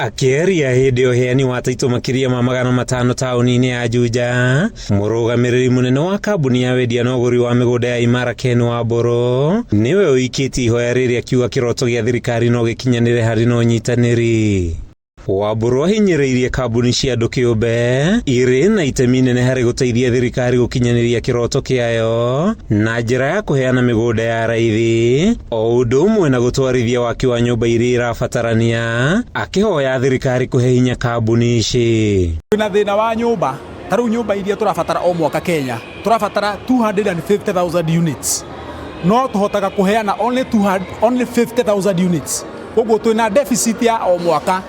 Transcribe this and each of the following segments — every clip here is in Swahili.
Akiaria hindi uheani wa taito makiria ma 500 tauni-ini ya Juja, murugamiriri munene wa kambuni ya wendia na uguri wa migunda ya Imara Ken wa Mburu niwe uikiti ihoya riri akiuga kiroto gia thirikari no gikinyanire hari no nyitaniri. Wamburu ahinyiriirie kambuni cia andu kiumbe iri na itemi nene hari guteithia thirikari gukinyaniria kiroto kiayo na njira ya kuheana migunda ya raithi o undu umwe na gutwarithia waki wa nyumba iria irabatarania, akihoya thirikari kuhe hinya kambuni ici. Twina thina wa nyumba, taru nyumba iria turabatara o mwaka Kenya turabatara 250,000 units, no tuhotaga kuheana only 50,000 units, koguo twina deficit ya o mwaka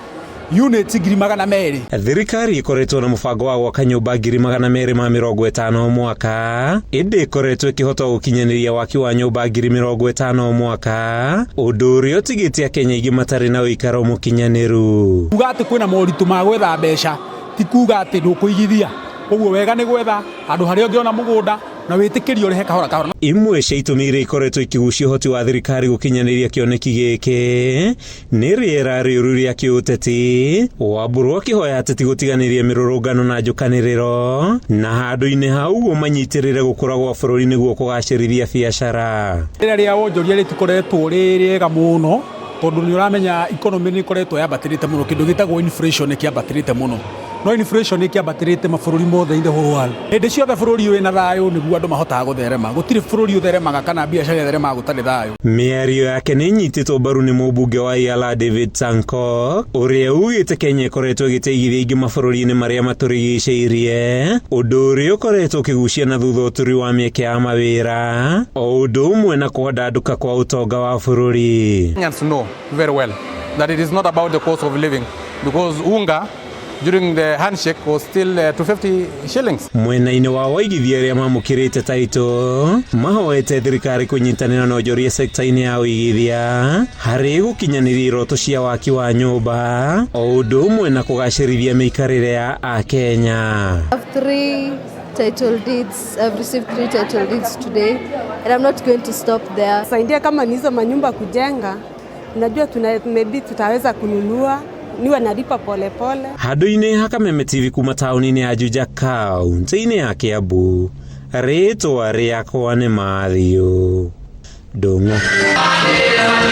units 200,000. Thirikari ikoretwo na mubango wa gwaka nyumba 250 o mwaka, indi ikoretwo ikihota gukinyaniria waki wa nyumba 50 o mwaka, undu uria utigite Akenya ingi matari na uikaro mukinyaniru. Kuga ati kwina moritu ma gwetha mbeca, ti kuga ati ndukuigithia, koguo wega ni gwetha andu haria ungiona mugunda na witikirio rehe kahora kahora. Imwe cia itumi iria ikoretwo ikigucia uhoti wa thirikari gukinyaniria kioneki giki ni riera riuru ria kiuteti, Wamburu akihoya ateti gutiganiria mirurungano na njukaniriro na handu-ini hau gumanyitirire gukura gwa bururi niguo kugacirithia biacara. Rĩrĩa ria wonjoria rĩtikoretwo rĩrĩega mũno tondu ni uramenya economy ni ikoretwo yabatirite muno, kindu gitagwo inflation ikiambatirite muno, no inflation ikiambatirite mabũrũri mothe in the whole world. Hĩndĩ ciothe bũrũri wĩna thayũ nĩguo andũ mahotaga gũtherema, gũtirĩ bũrũri ũtheremaga kana biacara ĩtheremaga gũtarĩ thayũ. Mĩario yake nĩ nyitĩtwo mbaru nĩ mũmbunge wa Iala David Sanko, ũrĩa ugĩte Kenya ĩkoretwo ĩgĩteithia ingĩ mabũrũri-inĩ marĩa matũrigicĩirie, ũndũ ũrĩa ũkoretwo ũkĩgucia na thutha ũtũri wa mĩeke ya mawĩra o ũndũ ũmwe na kũhandanduka kwa ũtonga wa bũrũri. Kenyans know very well that it is not about the cost of living, because unga during the handshake was still 250 shillings. Mwena-inĩ wa waigithia arĩa mamũkĩrĩte taito mahoete thirikari kunyitanĩra na onjoria sekta-inĩ ya uigithia harĩ gukinyaniria iroto cia waki wa nyumba o ũndũ ũmwe na kũgacĩrithia mĩikarĩre ya Akenya. Title deeds. I've received 3 title deeds today and I'm not going to stop there. Saidia kama nizo manyumba kujenga, unajua maybe tutaweza kununua, niwe nalipa pole pole. Handu-ini ha Kameme TV kuma tauni-ini ya Juja kaunti-ini ya Kiambu, ritwa riakwa ni Mathio Ndung'u.